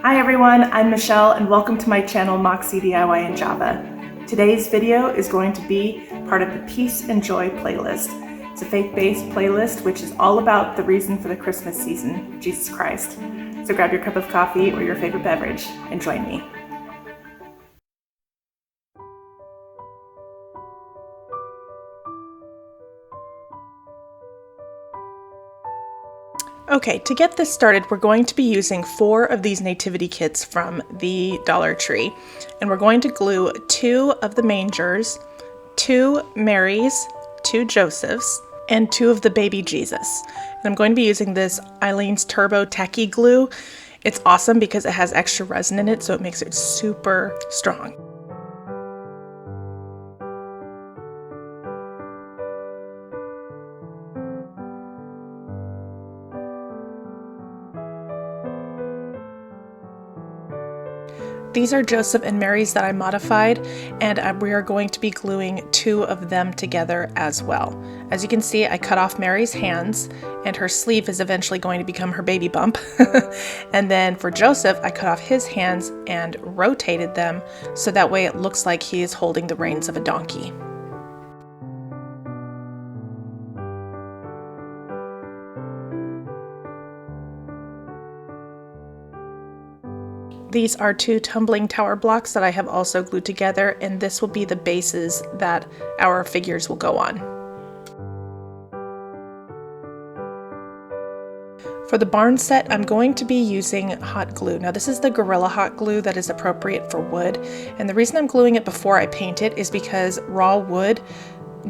Hi everyone, I'm Michelle and welcome to my channel Moxie DIY in Java. Today's video is going to be part of the Peace and Joy playlist. It's a faith-based playlist which is all about the reason for the Christmas season, Jesus Christ. So grab your cup of coffee or your favorite beverage and join me. Okay, to get this started, we're going to be using 4 of these nativity kits from the Dollar Tree. And we're going to glue 2 of the mangers, 2 Marys, 2 Josephs, and 2 of the baby Jesus. And I'm going to be using this Eileen's Turbo Tacky Glue. It's awesome because it has extra resin in it, so it makes it super strong. These are Joseph and Mary's that I modified, and we are going to be gluing 2 of them together as well. As you can see, I cut off Mary's hands, and her sleeve is eventually going to become her baby bump. And then for Joseph, I cut off his hands and rotated them, so that way it looks like he is holding the reins of a donkey. These are 2 tumbling tower blocks that I have also glued together, and this will be the bases that our figures will go on. For the barn set, I'm going to be using hot glue. Now this is the Gorilla Hot Glue that is appropriate for wood, and the reason I'm gluing it before I paint it is because raw wood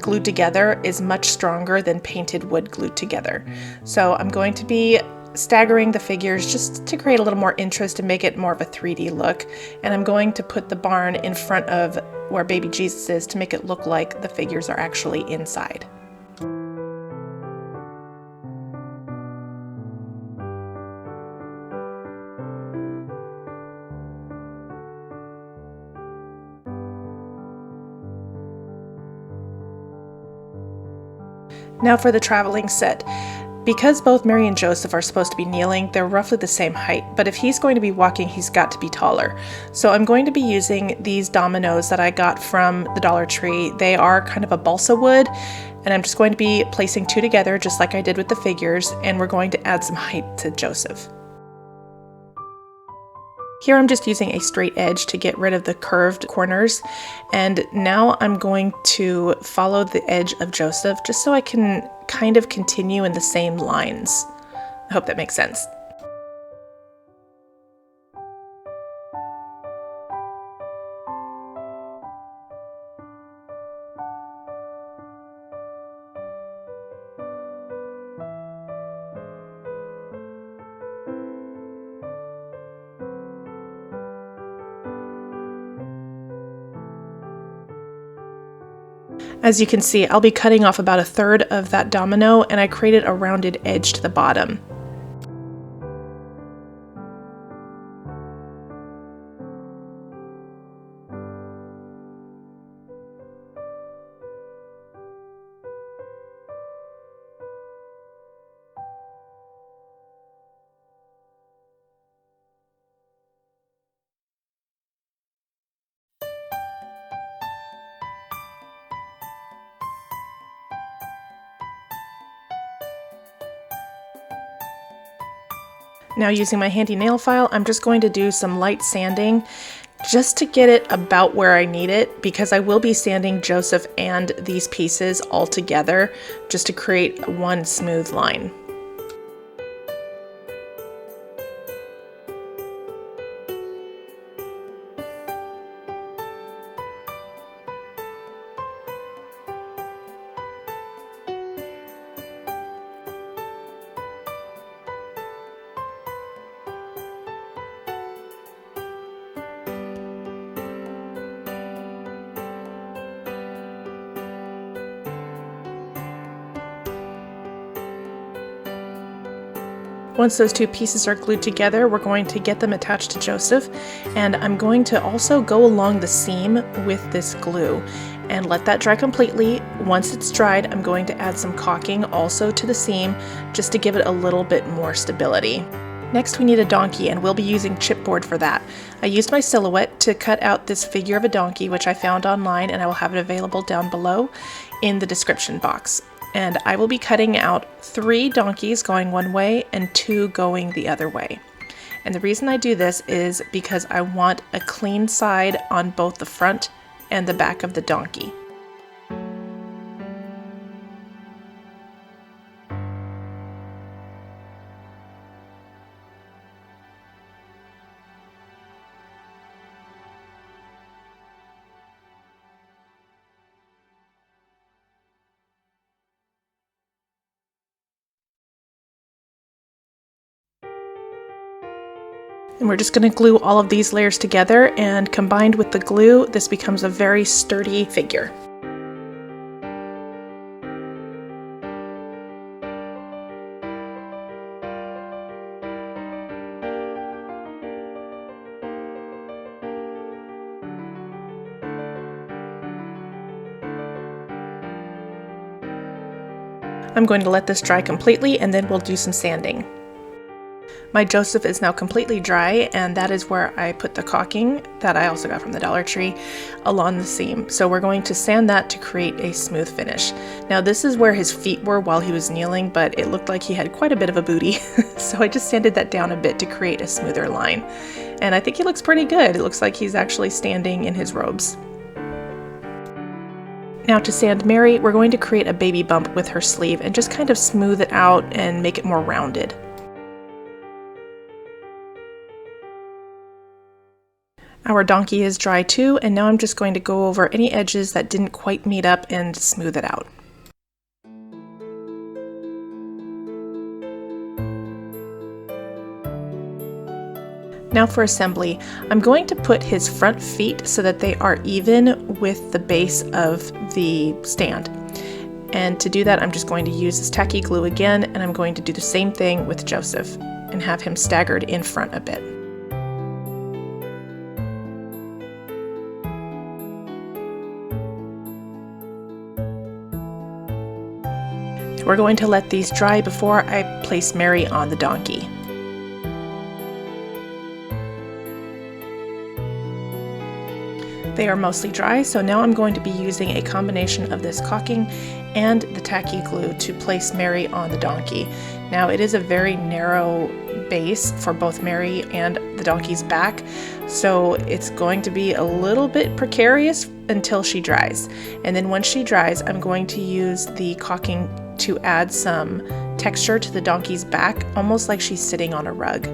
glued together is much stronger than painted wood glued together. So I'm going to be staggering the figures just to create a little more interest and make it more of a 3D look. And I'm going to put the barn in front of where baby Jesus is to make it look like the figures are actually inside. Now for the traveling set. Because both Mary and Joseph are supposed to be kneeling, they're roughly the same height, but if he's going to be walking, he's got to be taller. So I'm going to be using these dominoes that I got from the Dollar Tree. They are kind of a balsa wood, and I'm just going to be placing 2 together just like I did with the figures, and we're going to add some height to Joseph. Here I'm just using a straight edge to get rid of the curved corners, and now I'm going to follow the edge of Joseph just so I can kind of continue in the same lines. I hope that makes sense. As you can see, I'll be cutting off about 1/3 of that domino, and I created a rounded edge to the bottom. Now using my handy nail file, I'm just going to do some light sanding just to get it about where I need it, because I will be sanding Joseph and these pieces all together just to create one smooth line. Once those 2 pieces are glued together, we're going to get them attached to Joseph, and I'm going to also go along the seam with this glue and let that dry completely. Once it's dried, I'm going to add some caulking also to the seam just to give it a little bit more stability. Next we need a donkey, and we'll be using chipboard for that. I used my silhouette to cut out this figure of a donkey, which I found online, and I will have it available down below in the description box. And I will be cutting out 3 donkeys going one way and 2 going the other way. And the reason I do this is because I want a clean side on both the front and the back of the donkey. And we're just going to glue all of these layers together, and combined with the glue, this becomes a very sturdy figure. I'm going to let this dry completely, and then we'll do some sanding. My Joseph is now completely dry, and that is where I put the caulking that I also got from the Dollar Tree along the seam. So we're going to sand that to create a smooth finish. Now this is where his feet were while he was kneeling, but it looked like he had quite a bit of a booty. So I just sanded that down a bit to create a smoother line. And I think he looks pretty good. It looks like he's actually standing in his robes. Now to sand Mary, we're going to create a baby bump with her sleeve and just kind of smooth it out and make it more rounded. Our donkey is dry too, and now I'm just going to go over any edges that didn't quite meet up and smooth it out. Now for assembly, I'm going to put his front feet so that they are even with the base of the stand. And to do that, I'm just going to use this tacky glue again, and I'm going to do the same thing with Joseph and have him staggered in front a bit. We're going to let these dry before I place Mary on the donkey. They are mostly dry, so now I'm going to be using a combination of this caulking and the tacky glue to place Mary on the donkey. Now it is a very narrow base for both Mary and the donkey's back, so it's going to be a little bit precarious until she dries. And then once she dries, I'm going to use the caulking to add some texture to the donkey's back, almost like she's sitting on a rug.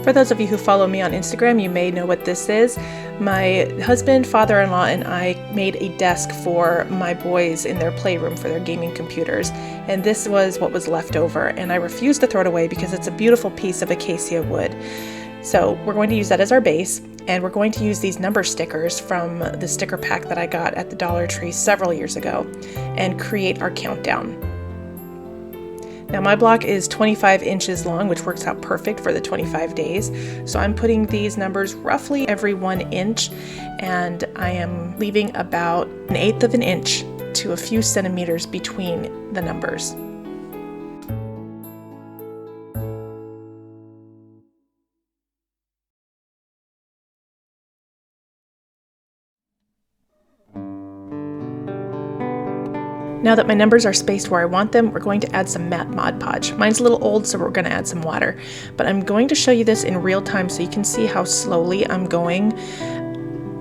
For those of you who follow me on Instagram, you may know what this is. My husband, father-in-law, and I made a desk for my boys in their playroom for their gaming computers, and this was what was left over, and I refused to throw it away because it's a beautiful piece of acacia wood. So we're going to use that as our base, and we're going to use these number stickers from the sticker pack that I got at the Dollar Tree several years ago and create our countdown. Now my block is 25 inches long, which works out perfect for the 25 days. So I'm putting these numbers roughly every 1 inch, and I am leaving about 1/8 of an inch to a few centimeters between the numbers. Now that my numbers are spaced where I want them, we're going to add some matte Mod Podge. Mine's a little old, so we're going to add some water. But I'm going to show you this in real time so you can see how slowly I'm going.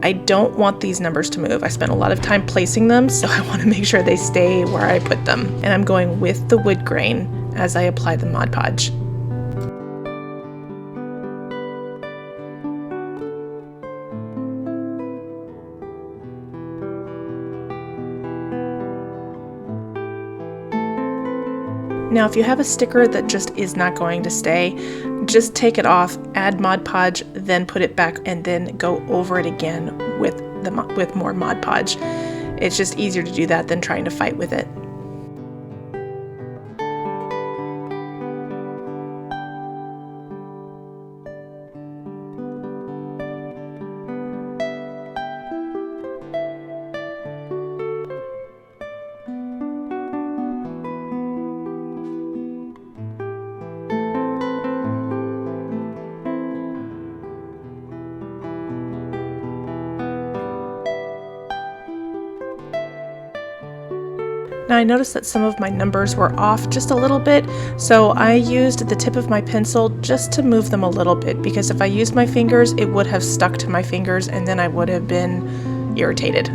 I don't want these numbers to move. I spent a lot of time placing them, so I want to make sure they stay where I put them. And I'm going with the wood grain as I apply the Mod Podge. Now, if you have a sticker that just is not going to stay, just take it off, add Mod Podge, then put it back, and then go over it again with more Mod Podge. It's just easier to do that than trying to fight with it. Now I noticed that some of my numbers were off just a little bit, so I used the tip of my pencil just to move them a little bit, because if I used my fingers, it would have stuck to my fingers and then I would have been irritated.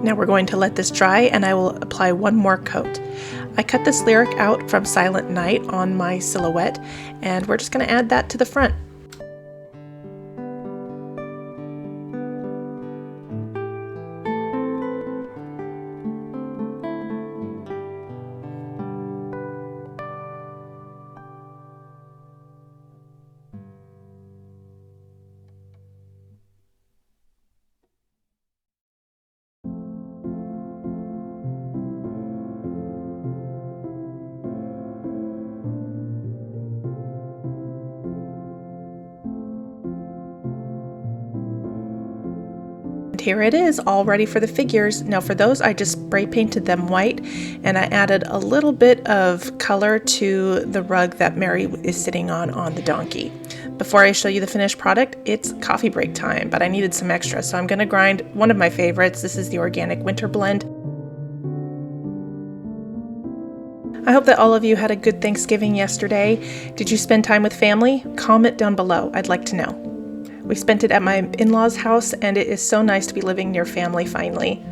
Now we're going to let this dry and I will apply one more coat. I cut this lyric out from Silent Night on my silhouette, and we're just going to add that to the front. Here it is, all ready for the figures. Now for those, I just spray painted them white, and I added a little bit of color to the rug that Mary is sitting on the donkey. Before I show you the finished product, it's coffee break time, but I needed some extra, so I'm going to grind one of my favorites. This is the Organic Winter Blend. I hope that all of you had a good Thanksgiving yesterday. Did you spend time with family? Comment down below. I'd like to know. We spent it at my in-laws' house, and it is so nice to be living near family finally.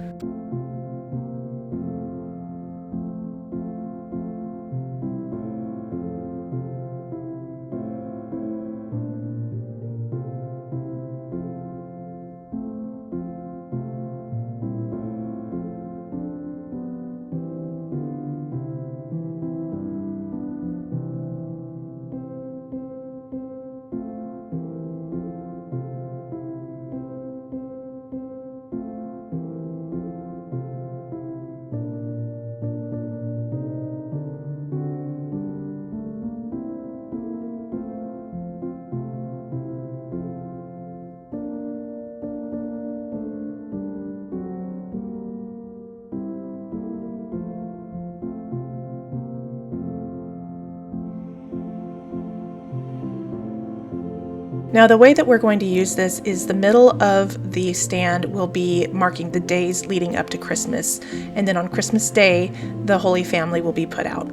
Now the way that we're going to use this is the middle of the stand will be marking the days leading up to Christmas, and then on Christmas Day, the Holy Family will be put out.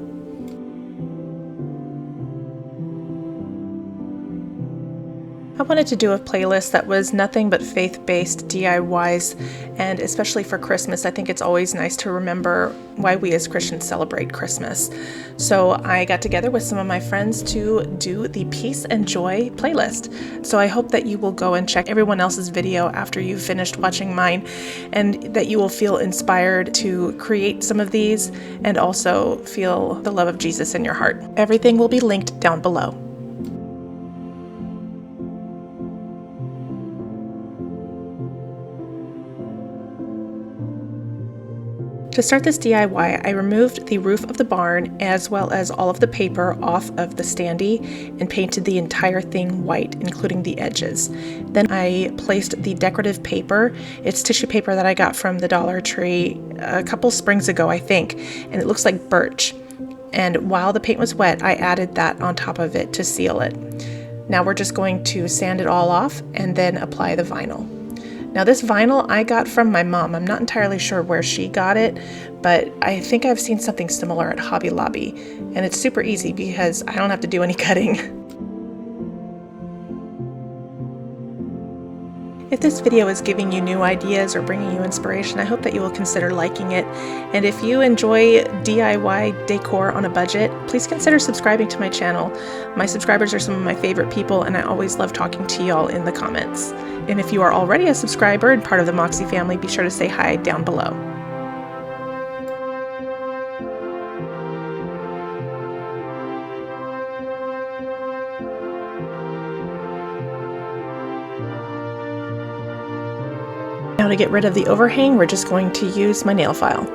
I wanted to do a playlist that was nothing but faith-based DIYs, and especially for Christmas, I think it's always nice to remember why we as Christians celebrate Christmas. So I got together with some of my friends to do the Peace and Joy playlist. So I hope that you will go and check everyone else's video after you've finished watching mine, and that you will feel inspired to create some of these and also feel the love of Jesus in your heart. Everything will be linked down below. To start this DIY, I removed the roof of the barn as well as all of the paper off of the standee and painted the entire thing white, including the edges. Then I placed the decorative paper. It's tissue paper that I got from the Dollar Tree a couple springs ago, I think, and it looks like birch. And while the paint was wet, I added that on top of it to seal it. Now we're just going to sand it all off and then apply the vinyl. Now this vinyl I got from my mom. I'm not entirely sure where she got it, but I think I've seen something similar at Hobby Lobby, and it's super easy because I don't have to do any cutting. If this video is giving you new ideas or bringing you inspiration, I hope that you will consider liking it. And if you enjoy DIY decor on a budget, please consider subscribing to my channel. My subscribers are some of my favorite people, and I always love talking to y'all in the comments. And if you are already a subscriber and part of the Moxie family, be sure to say hi down below. Now to get rid of the overhang, we're just going to use my nail file.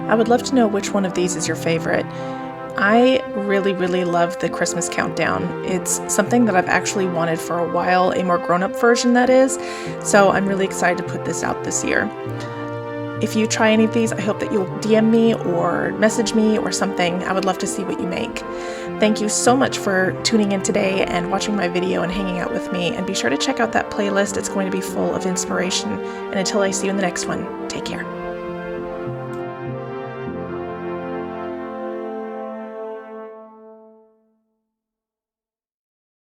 I would love to know which one of these is your favorite. I really love the Christmas countdown. It's something that I've actually wanted for a while, a more grown-up version that is, so I'm really excited to put this out this year. If you try any of these, I hope that you'll DM me or message me or something. I would love to see what you make. Thank you so much for tuning in today and watching my video and hanging out with me, and be sure to check out that playlist. It's going to be full of inspiration. And until I see you in the next one, take care.